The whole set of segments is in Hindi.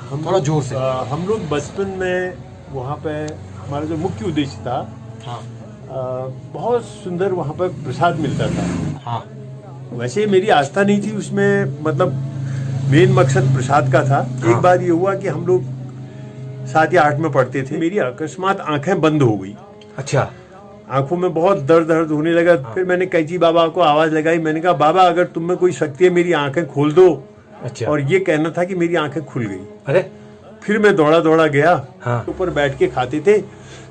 थोड़ा जोर से। हम लोग बचपन में वहाँ पे हमारा जो मुख्य उद्देश्य था, हाँ बहुत सुंदर वहाँ पर प्रसाद मिलता था। हाँ वैसे मेरी आस्था नहीं थी उसमें, मतलब मेन मकसद प्रसाद का था। हाँ। एक बार ये हुआ कि हम लोग 7 या 8 में पढ़ते थे, मेरी अकस्मात आंखें बंद हो गई। अच्छा। आंखों में बहुत दर्द होने लगा। हाँ। फिर मैंने कैची बाबा को आवाज लगाई, मैंने कहा बाबा अगर तुम में कोई शक्ति है मेरी आंखें खोल दो। अच्छा। और ये कहना था कि मेरी आंखें खुल गई। अरे फिर मैं दौड़ा गया। हाँ। ऊपर बैठ के खाते थे,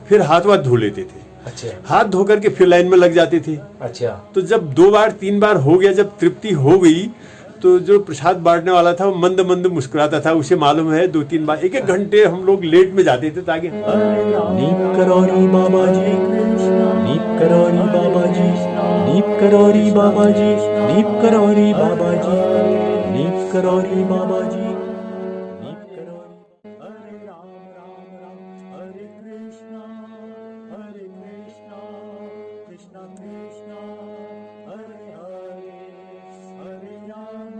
फिर हाथ वाथ धो लेते थे। अच्छा। हाथ धो करके फिर लाइन में लग जाते थे। अच्छा। तो जब 2 बार 3 बार हो गया, जब तृप्ति हो गई, तो जो प्रसाद बांटने वाला था वो मंद मंद मुस्कुराता था। उसे मालूम है 2-3 बार, 1-1 घंटे हम लोग लेट में जाते थे ताकि नीप करोरी बाबा जी, नीप करोरी बाबा जी, नीप करोरी बाबा जी, नीप करोरी बाबा जी, नीप करोरी बाबा जी, नीप करोरी। हरे राम राम राम हरे कृष्णा, हरे कृष्णा कृष्णा कृष्णा हरे हरे, हरे राम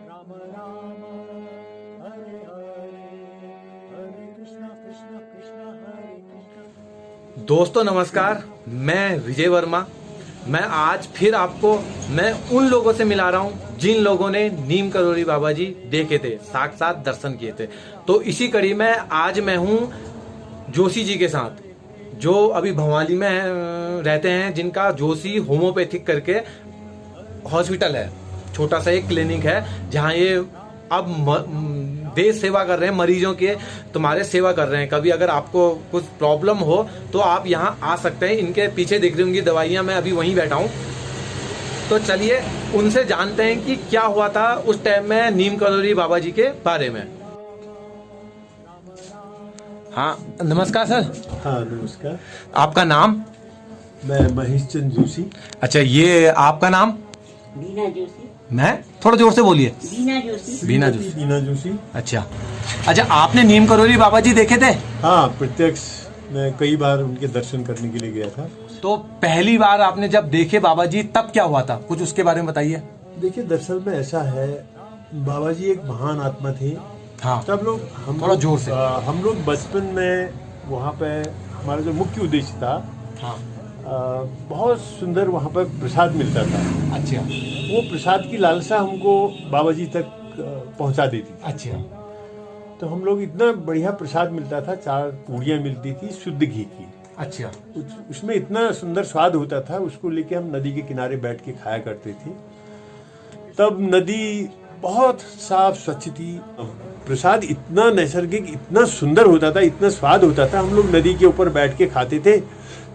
राम राम हरे हरे, हरे कृष्णा कृष्णा कृष्णा हरे कृष्णा। दोस्तों नमस्कार, मैं विजय वर्मा। मैं आज फिर आपको मैं उन लोगों से मिला रहा हूं जिन लोगों ने नीम करोरी बाबा जी देखे थे, साक्षात दर्शन किए थे। तो इसी कड़ी में आज मैं हूं जोशी जी के साथ, जो अभी भवाली में रहते हैं, जिनका जोशी होम्योपैथिक करके हॉस्पिटल है, छोटा सा एक क्लिनिक है, जहां ये अब देश सेवा कर रहे हैं, मरीजों के तुम्हारे सेवा कर रहे हैं। कभी अगर आपको कुछ प्रॉब्लम हो तो आप यहाँ आ सकते हैं। इनके पीछे दिख रही होंगी दवाइयाँ, मैं अभी वहीं बैठा हूँ। तो चलिए उनसे जानते हैं कि क्या हुआ था उस टाइम में नीम करोरी बाबा जी के बारे में। हाँ नमस्कार सर। हाँ नमस्कार। आपका नाम? मैं महेश चंद जोशी। अच्छा, ये आपका नाम? बीना जोशी। मैं थोड़ा जोर से बोलिए। बीना जोशी। बीना जोशी। बीना जोशी। अच्छा अच्छा, आपने नीम करोरी बाबा जी देखे थे? हाँ, प्रत्यक्ष मैं कई बार उनके दर्शन करने के लिए गया था। तो पहली बार आपने जब देखे बाबा जी, तब क्या हुआ था, कुछ उसके बारे में बताइए। देखिए, दरअसल में ऐसा है, बाबा जी एक महान आत्मा थे। हाँ तब लोग थोड़ा जोर से। हम लोग बचपन में वहाँ पे हमारा जो मुख्य उद्देश्य था, हाँ। बहुत सुंदर वहाँ पर प्रसाद मिलता था। अच्छा। वो प्रसाद की लालसा हमको बाबा जी तक पहुँचा देती थी। अच्छा। तो हम लोग, इतना बढ़िया प्रसाद मिलता था, 4 पूड़ियाँ मिलती थी शुद्ध घी की। अच्छा। उसमें इतना सुंदर स्वाद होता था, उसको लेके हम नदी के किनारे बैठ के खाया करते थे। तब नदी बहुत साफ स्वच्छ थी, प्रसाद इतना नैसर्गिक, इतना सुंदर होता था, इतना स्वाद होता था। हम लोग नदी के ऊपर बैठ के खाते थे,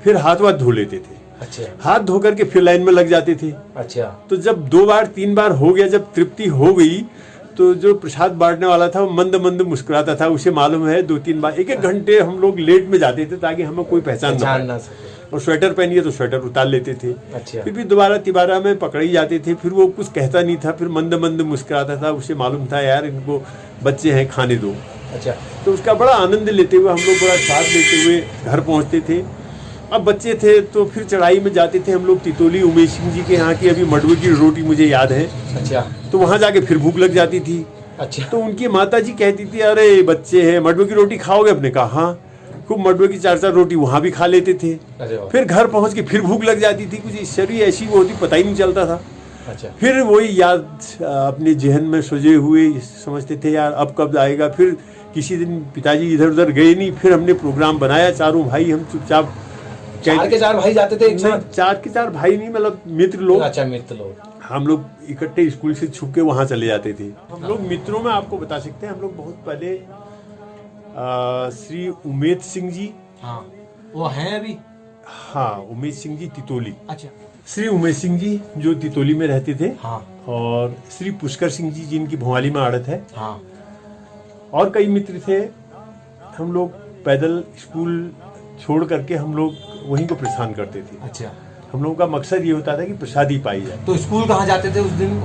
फिर हाथ वाथ धो लेते थे। अच्छा। हाथ धो करके फिर लाइन में लग जाते थे। अच्छा। तो जब 2 बार 3 बार हो गया, जब तृप्ति हो गई, तो जो प्रसाद बांटने वाला था वो मंद मंद मुस्कुराता था। उसे मालूम है 2-3 बार, 1-1 घंटे हम लोग लेट में जाते थे ताकि हमें कोई पहचान ना सके। और स्वेटर पहनिए तो स्वेटर उतार लेते थे। अच्छा। फिर भी दोबारा तिबारा में पकड़े जाते थे। फिर वो कुछ कहता नहीं था, फिर मंद मंद मुस्कुराता था। उसे मालूम था यार इनको बच्चे हैं, खाने दो। अच्छा। तो उसका बड़ा आनंद लेते हुए हम लोग, बड़ा स्वाद लेते हुए घर पहुंचते थे। अब बच्चे थे तो फिर चढ़ाई में जाते थे हम लोग, तितोली उमेश सिंह जी के यहाँ की अभी मडवे की रोटी मुझे याद है। अच्छा। तो वहां जाके फिर भूख लग जाती थी। अच्छा। तो उनकी माता जी कहती थी, अरे बच्चे हैं, मडवे की रोटी खाओगे? अपने कहा हाँ। खूब मडवे की 4-4 रोटी वहां भी खा लेते थे। फिर घर पहुंच के फिर भूख लग जाती थी। कुछ शरीर ऐसी वो होती, पता ही नहीं चलता था। अच्छा। फिर वही याद अपने जहन में सजे हुए समझते थे, यार अब कब आएगा। फिर किसी दिन पिताजी इधर उधर गए नहीं, फिर हमने प्रोग्राम बनाया, चारों भाई हम चुपचाप 4 के 4 भाई जाते थे एक साथ? 4 के 4 भाई नहीं, मतलब मित्र लोग। अच्छा, मित्र लोग। हम लोग इकट्ठे स्कूल से छुप के वहां चले जाते थे। हम लोग मित्रों में आपको बता सकते हैं, हम लोग बहुत पहले श्री उमेश सिंह जी। हाँ, वो हैं अभी? हाँ, उमेश सिंह जी तितोली। अच्छा। श्री उमेश सिंह जी जो तितोली में रहते थे। हाँ। और श्री पुष्कर सिंह जी जिनकी भोवाली में आड़त है। हाँ। और कई मित्र थे। हम लोग पैदल स्कूल छोड़ करके हम लोग वहीं को प्रस्थान करते थे। अच्छा। हम लोगों का मकसद ये होता था कि प्रसादी पाई जाए। तो स्कूल कहाँ जाते थे उस दिन?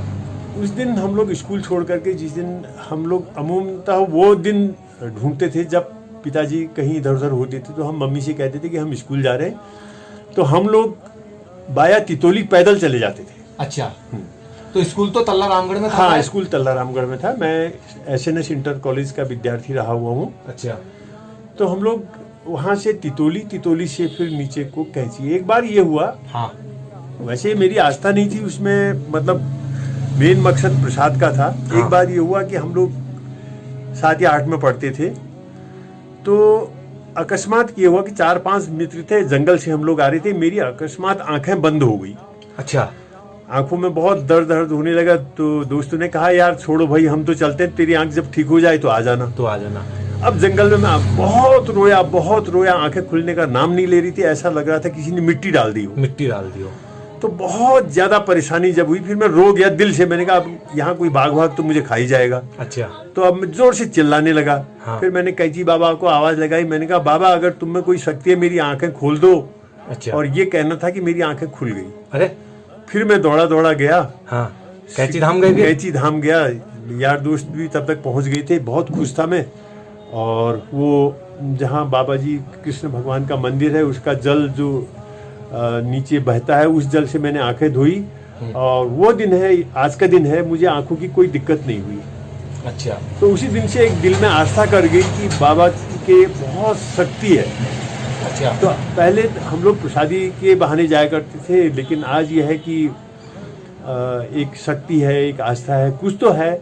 उस दिन हम लोग स्कूल छोड़ करके, जिस दिन हम लोग अमूमतः वो दिन ढूंढते थे जब पिताजी कहीं इधर उधर होते थे, तो हम मम्मी से कहते थे कि हम स्कूल जा रहे हैं। तो हम लोग बाया तितोली पैदल चले जाते थे। अच्छा। तो स्कूल तो तल्ला रामगढ़ में था? हाँ, स्कूल तल्ला रामगढ़ में था। मैं SNS इंटर कॉलेज का विद्यार्थी रहा हुआ हूँ। अच्छा। तो हम लोग वहाँ से तितोली से फिर नीचे को कैंची। एक बार ये हुआ, हाँ, वैसे मेरी आस्था नहीं थी उसमें, मतलब मेन मकसद प्रसाद का था। हाँ। एक बार ये हुआ कि हम लोग 7 या 8 में पढ़ते थे, तो अकस्मात ये हुआ कि 4-5 मित्र थे, जंगल से हम लोग आ रहे थे, मेरी अकस्मात आंखें बंद हो गई। अच्छा। आंखों में बहुत दर्द होने लगा। तो दोस्तों ने कहा यार छोड़ो भाई, हम तो चलते हैं, तेरी आंख जब ठीक हो जाए तो आ जाना। अब जंगल में मैं बहुत रोया, आंखें खुलने का नाम नहीं ले रही थी। ऐसा लग रहा था किसी ने मिट्टी डाल दी हो। तो बहुत ज्यादा परेशानी जब हुई, फिर मैं रो गया दिल से। मैंने कहा अब यहाँ कोई बाघ तो मुझे खा ही जाएगा। अच्छा। तो अब मैं जोर से चिल्लाने लगा। हाँ। फिर मैंने कैची बाबा को आवाज लगाई। मैंने कहा बाबा अगर तुम में कोई शक्ति है मेरी आंखें खोल दो। अच्छा। और ये कहना था कि मेरी आंखें खुल गई। अरे, फिर मैं दौड़ा गया। हाँ, कैंची धाम गए? कैंची धाम गया। यार दोस्त भी तब तक पहुंच गए थे, बहुत खुश था मैं। और वो जहाँ बाबा जी कृष्ण भगवान का मंदिर है, उसका जल जो नीचे बहता है, उस जल से मैंने आंखें धोई। और वो दिन है, आज का दिन है, मुझे आंखों की कोई दिक्कत नहीं हुई। अच्छा। तो उसी दिन से एक दिल में आस्था कर गई कि बाबा के बहुत शक्ति है। अच्छा। तो पहले हम लोग प्रसादी के बहाने जाया करते थे, लेकिन आज यह है कि एक शक्ति है, एक आस्था है, कुछ तो है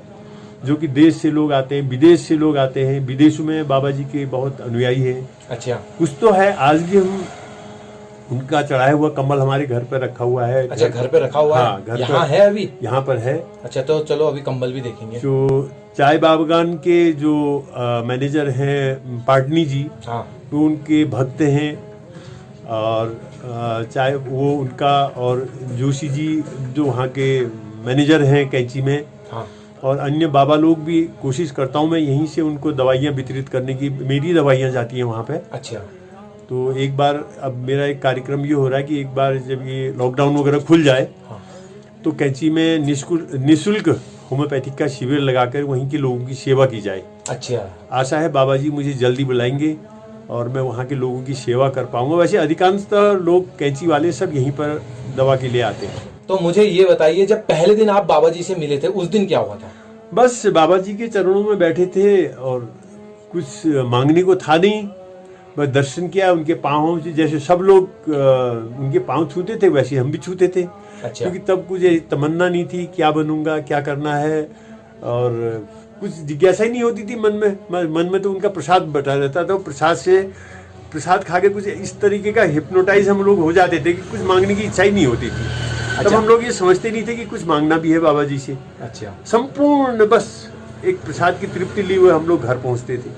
जो कि देश से लोग आते हैं, विदेश से लोग आते हैं। विदेशों में बाबा जी के बहुत अनुयायी हैं। अच्छा। कुछ तो है। आज भी हम उनका चढ़ाया हुआ कमल हमारे घर पर रखा हुआ है। अच्छा, घर पे रखा हुआ है? हाँ, घर यहाँ है अभी? यहाँ पर है। अच्छा, तो चलो अभी कम्बल भी देखेंगे। जो चाय बागान के जो मैनेजर हैं पाटनी जी, हाँ, तो उनके भक्त हैं। और चाहे वो उनका, और जोशी जी जो वहाँ के मैनेजर हैं कैंची में, हाँ, और अन्य बाबा लोग भी। कोशिश करता हूँ मैं यहीं से उनको दवाइयाँ वितरित करने की, मेरी दवाइयाँ जाती हैं वहाँ पे। अच्छा। तो एक बार, अब मेरा एक कार्यक्रम ये हो रहा है कि एक बार जब ये लॉकडाउन वगैरह खुल जाए, हाँ, तो कैंची में निःशुल्क होम्योपैथिक का शिविर लगाकर वहीं के लोगों की सेवा की जाए। अच्छा। आशा है बाबा जी मुझे जल्दी बुलाएंगे और मैं वहाँ के लोगों की सेवा कर पाऊंगा। वैसे अधिकांशतः लोग कैंची वाले सब यहीं पर दवा के लिए आते हैं। तो मुझे ये बताइए, जब पहले दिन आप बाबा जी से मिले थे, उस दिन क्या हुआ था? बस बाबा जी के चरणों में बैठे थे और कुछ मांगने को था नहीं। बस दर्शन किया उनके पाँव से, जैसे सब लोग उनके पाँव छूते थे वैसे हम भी छूते थे। अच्छा। क्योंकि तब कुछ तमन्ना नहीं थी क्या बनूंगा, क्या करना है, और कुछ जिज्ञासा ही नहीं होती थी मन में तो उनका प्रसाद बटा रहता था। प्रसाद खा के कुछ इस तरीके का हिप्नोटाइज हम लोग हो जाते थे कि कुछ मांगने की इच्छा ही नहीं होती थी। अच्छा। तब हम लोग ये समझते नहीं थे कि कुछ मांगना भी है बाबा जी से। अच्छा। संपूर्ण बस एक प्रसाद की तृप्ति लिए हुए हम लोग घर पहुंचते थे।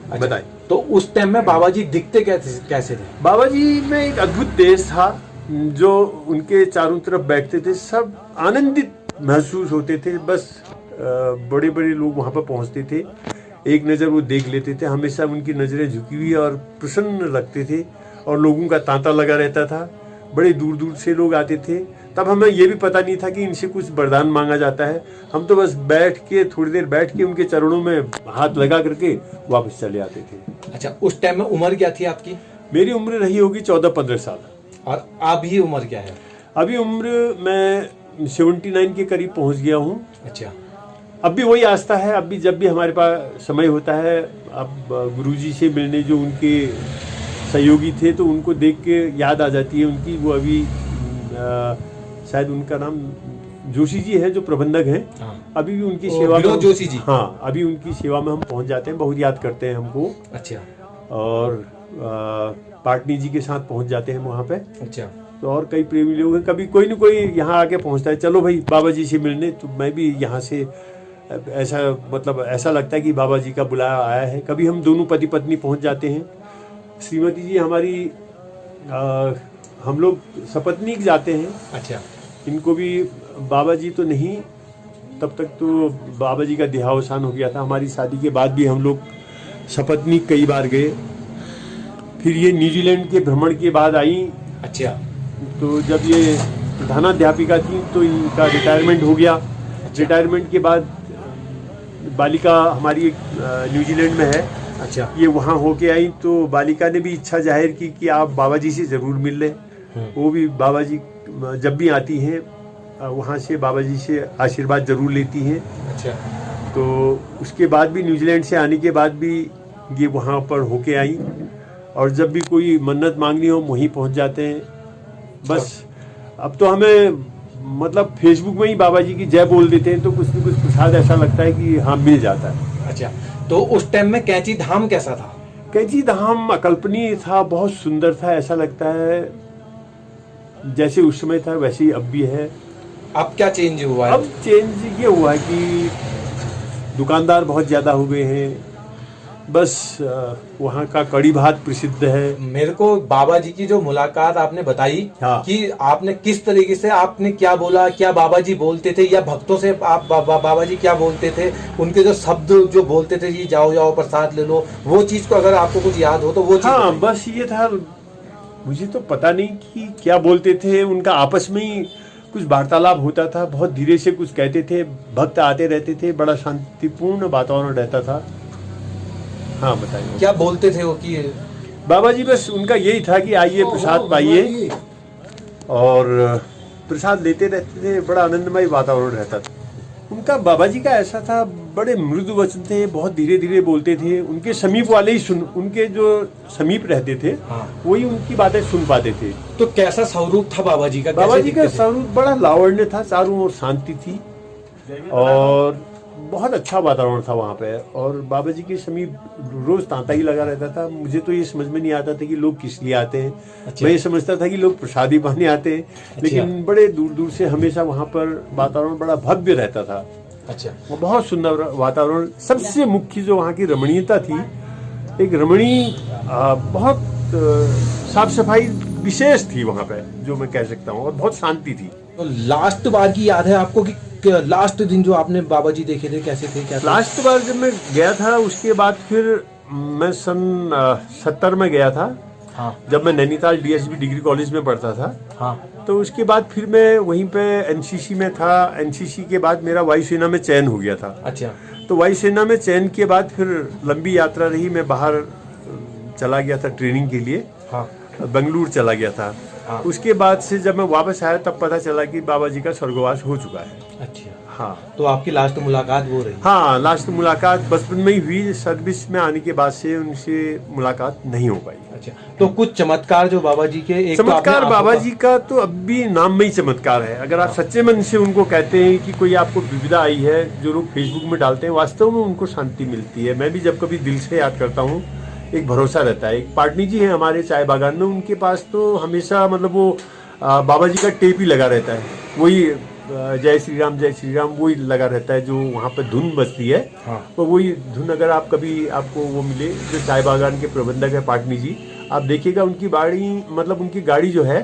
अच्छा। बताइए, तो उस टाइम में बाबा जी दिखते कैसे थे? बाबा जी में एक अद्भुत तेज था, जो उनके चारों तरफ बैठते थे, सब आनंदित महसूस होते थे। बस बड़े बड़े लोग वहाँ पर पहुँचते थे, एक नज़र वो देख लेते थे। हमेशा उनकी नज़रें झुकी हुई और प्रसन्न लगते थे, और लोगों का तांता लगा रहता था। बड़े दूर दूर से लोग आते थे। तब हमें ये भी पता नहीं था कि इनसे कुछ वरदान मांगा जाता है। हम तो बस बैठ के, थोड़ी देर बैठ के उनके चरणों में हाथ लगा करके वापस चले आते थे। अच्छा, उस टाइम में उम्र क्या थी आपकी? मेरी उम्र रही होगी 14-15 साल। और अभी उम्र क्या है? अभी उम्र मैं 79 के करीब पहुंच गया हूँ। अच्छा। अब भी वही आस्था है। अब भी जब भी हमारे पास समय होता है, अब गुरुजी से मिलने जो उनके सहयोगी थे, तो उनको देख के याद आ जाती है उनकी। वो अभी शायद उनका नाम जोशी जी है जो प्रबंधक हैं। हाँ। अभी भी उनकी सेवा में, जोशी जी। हाँ, अभी उनकी सेवा में हम पहुंच जाते हैं, बहुत याद करते हैं हमको। अच्छा। और पाटनी जी के साथ पहुंच जाते हैं वहाँ पे। अच्छा। तो और कई प्रेमी लोग हैं, कभी कोई न कोई यहाँ आके पहुँचता है, चलो भाई बाबा जी से मिलने। तो मैं भी यहाँ से ऐसा लगता है कि बाबा जी का बुलाया आया है। कभी हम दोनों पति पत्नी पहुँच जाते हैं। श्रीमती जी हमारी, हम लोग सपत्नीक जाते हैं। अच्छा। इनको भी बाबा जी तो नहीं, तब तक तो बाबा जी का देहावसान हो गया था। हमारी शादी के बाद भी हम लोग सपत्नीक कई बार गए। फिर ये न्यूजीलैंड के भ्रमण के बाद आई। अच्छा। तो जब ये प्रधानाध्यापिका थी तो इनका रिटायरमेंट हो गया। रिटायरमेंट के बाद बालिका हमारी न्यूजीलैंड में है। अच्छा। ये वहाँ होके आई, तो बालिका ने भी इच्छा जाहिर की कि आप बाबा जी से ज़रूर मिल लें। वो भी बाबा जी जब भी आती हैं वहाँ से बाबा जी से आशीर्वाद जरूर लेती हैं। अच्छा। तो उसके बाद भी न्यूजीलैंड से आने के बाद भी ये वहाँ पर होके आई, और जब भी कोई मन्नत मांगनी हो वहीं पहुँच जाते हैं। बस अब तो हमें मतलब फेसबुक में ही बाबा जी की जय बोल देते हैं तो कुछ न कुछ प्रसाद ऐसा लगता है कि हाँ मिल जाता है। अच्छा, तो उस टाइम में कैंची धाम कैसा था? कैंची धाम अकल्पनीय था, बहुत सुंदर था। ऐसा लगता है जैसे उस समय था वैसे ही अब भी है। अब क्या चेंज हुआ है? अब चेंज ये हुआ है कि दुकानदार बहुत ज़्यादा हो गए हैं। बस वहाँ का कड़ी भात प्रसिद्ध है। मेरे को बाबा जी की जो मुलाकात आपने बताई, हाँ। कि आपने किस तरीके से, आपने क्या बोला, क्या बाबा जी बोलते थे, या भक्तों से आप बाबा जी क्या बोलते थे, उनके जो शब्द जो बोलते थे, ये जाओ जाओ प्रसाद ले लो, वो चीज को अगर आपको कुछ याद हो तो वो चीज हाँ, बस ये था। मुझे तो पता नहीं कि क्या बोलते थे, उनका आपस में ही कुछ वार्तालाप होता था, बहुत धीरे से कुछ कहते थे, भक्त आते रहते थे, बड़ा शांतिपूर्ण वातावरण रहता था। हाँ बताइए। क्या बोलते थे वो कि बाबा जी बस उनका यही था कि आइए प्रसाद पाइए, और प्रसाद लेते रहते थे, बड़ा आनंदमय वातावरण रहता था उनका। बाबा जी का ऐसा था, बड़े मृदु वचन थे, बहुत धीरे धीरे बोलते थे। उनके समीप वाले ही उनके जो समीप रहते थे, हाँ। वही उनकी बातें सुन पाते थे। तो कैसा स्वरूप था बाबा जी का? बाबा जी का स्वरूप बड़ा लावण्य था, चारों ओर शांति थी और बहुत अच्छा वातावरण था वहाँ पे। और बाबा जी के समीप रोज तांता ही लगा रहता था। मुझे तो ये समझ में नहीं आता था कि लोग किस लिए आते हैं। अच्छा। मैं ये समझता था कि लोग प्रसादी पाने आते हैं। अच्छा। लेकिन बड़े दूर दूर से हमेशा वहाँ पर वातावरण बड़ा भव्य रहता था। अच्छा। वो बहुत सुंदर वातावरण। सबसे मुख्य जो वहाँ की रमणीयता थी, एक रमणीय बहुत साफ सफाई विशेष थी वहाँ पे, जो मैं कह सकता हूँ, और बहुत शांति थी। तो लास्ट बार की याद है आपको कि लास्ट दिन जो आपने बाबा जी देखे थे कैसे थे, क्या थे? लास्ट बार जब मैं गया था उसके बाद फिर मैं सन 70 में गया था। हाँ। जब मैं नैनीताल डीएसबी डिग्री कॉलेज में पढ़ता था। हाँ। तो उसके बाद फिर मैं वहीं पे एनसीसी में था। एनसीसी के बाद मेरा वायुसेना में चयन हो गया था। अच्छा। तो वायुसेना में चयन के बाद फिर लंबी यात्रा रही। मैं बाहर चला गया था ट्रेनिंग के लिए। हाँ। बेंगलुरु चला गया था। हाँ। उसके बाद से जब मैं वापस आया तब पता चला कि बाबा जी का स्वर्गवास हो चुका है। अच्छा। हाँ। तो आपकी लास्ट मुलाकात वो रही? हाँ, लास्ट मुलाकात बचपन में ही हुई। सर्विस में आने के बाद से उनसे मुलाकात नहीं हो पाई। अच्छा। तो कुछ चमत्कार जो बाबा जी के, एक चमत्कार तो बाबा जी का तो अब भी नाम में ही चमत्कार है। अगर आप सच्चे मन से उनको कहते हैं कि कोई आपको विविधा आई है, जो लोग फेसबुक में डालते हैं, वास्तव में उनको शांति मिलती है। मैं भी जब कभी दिल से याद करता हूँ, एक भरोसा रहता है। एक पाटनी जी हैं हमारे चाय बागान में, उनके पास तो हमेशा मतलब वो बाबा जी का टेप ही लगा रहता है। वही जय श्री राम वही लगा रहता है, जो वहाँ पे धुन बजती है। हाँ। तो वही धुन अगर आप कभी आपको वो मिले, जो चाय बागान के प्रबंधक है पाटनी जी, आप देखिएगा उनकी उनकी गाड़ी जो है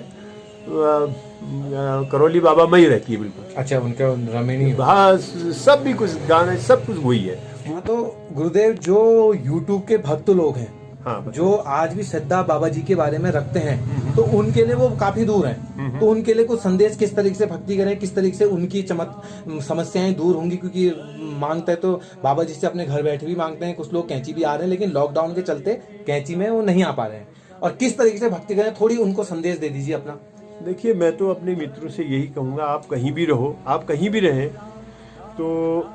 करौली बाबा में ही रहती है बिल्कुल। अच्छा, उनका रमणीय। हाँ, सब भी कुछ गाने सब कुछ वही है। हाँ, तो गुरुदेव जो यूट्यूब के भक्त लोग हैं, हाँ, जो आज भी श्रद्धा बाबा जी के बारे में रखते हैं, तो उनके लिए वो काफी दूर हैं। तो उनके लिए कुछ संदेश, किस तरीके से भक्ति करें, किस तरीके से उनकी समस्याएं दूर होंगी? क्योंकि मांगते हैं तो बाबा जी से अपने घर बैठे भी मांगते हैं। कुछ लोग कैंची भी आ रहे हैं, लेकिन लॉकडाउन के चलते कैंची में वो नहीं आ पा रहे हैं। और किस तरीके से भक्ति करें, थोड़ी उनको संदेश दे दीजिए अपना। देखिए, मैं तो अपने मित्रों से यही कहूँगा, आप कहीं भी रहो, आप कहीं भी रहें, तो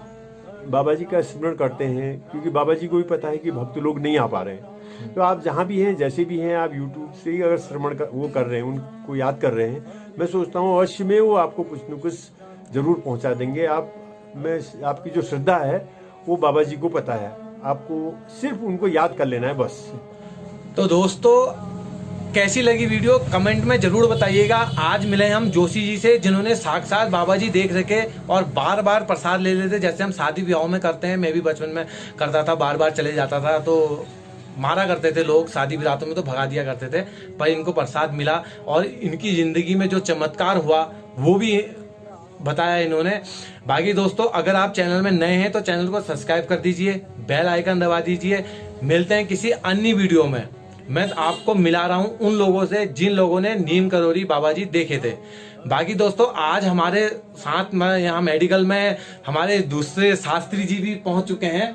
बाबा जी का स्मरण करते हैं। क्योंकि बाबा जी को भी पता है कि भक्त लोग नहीं आ पा रहे हैं। तो आप जहाँ भी हैं, जैसे भी हैं, आप यूट्यूब से ही अगर श्रवण कर रहे हैं, उनको याद कर रहे हैं, मैं सोचता हूँ अवश्य में वो आपको कुछ न कुछ जरूर पहुँचा देंगे। आपकी जो श्रद्धा है वो बाबा जी को पता है। आपको सिर्फ उनको याद कर लेना है बस। तो दोस्तों, कैसी लगी वीडियो कमेंट में जरूर बताइएगा। आज मिले हम जोशी जी से, जिन्होंने साक्षात बाबा जी देख रखे और बार बार प्रसाद ले लेते, जैसे हम शादी विवाह में करते हैं। मैं भी बचपन में करता था, बार बार चले जाता था, तो मारा करते थे लोग शादी विरातों में, तो भगा दिया करते थे। पर इनको प्रसाद मिला और इनकी जिंदगी में जो चमत्कार हुआ वो भी बताया इन्होंने। बाकी दोस्तों, अगर आप चैनल में नए हैं तो चैनल को सब्सक्राइब कर दीजिए, बेल आइकन दबा दीजिए। मिलते हैं किसी अन्य वीडियो में। मैं आपको मिला रहा हूं उन लोगों से जिन लोगों ने नीम करोरी बाबा जी देखे थे। बाकी दोस्तों, आज हमारे साथ में यहाँ मेडिकल में हमारे दूसरे शास्त्री जी भी पहुंच चुके हैं।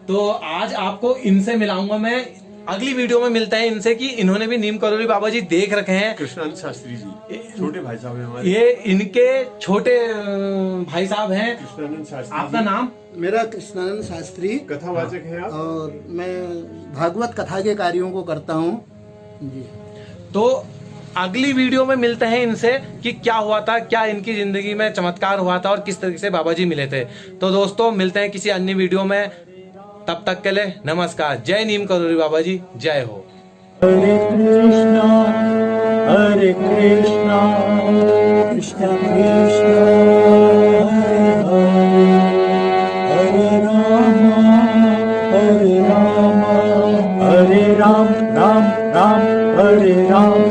तो आज आपको इनसे मिलाऊंगा मैं। अगली वीडियो में मिलते हैं इनसे कि इन्होंने भी नीम करोली बाबा जी देख रखे हैं। कृष्णानंद शास्त्री जी छोटे भाई साहब हैं हमारे। ये इनके छोटे भाई साहब हैं। कृष्णानंद शास्त्री आपका जी। नाम? मेरा कृष्णानंद शास्त्री, कथावाचक हैं आप? और मैं भागवत कथा के कार्यों को करता हूँ जी। तो अगली वीडियो में मिलते हैं इनसे कि क्या हुआ था, क्या इनकी जिंदगी में चमत्कार हुआ था और किस तरीके से बाबा जी मिले थे। तो दोस्तों मिलते हैं किसी अन्य वीडियो में, तब तक के लिए नमस्कार। जय नीम करोली बाबा जी, जय हो। हरे कृष्णा कृष्णा कृष्णा हरे हरे, हरे राम हरे राम राम राम हरे राम।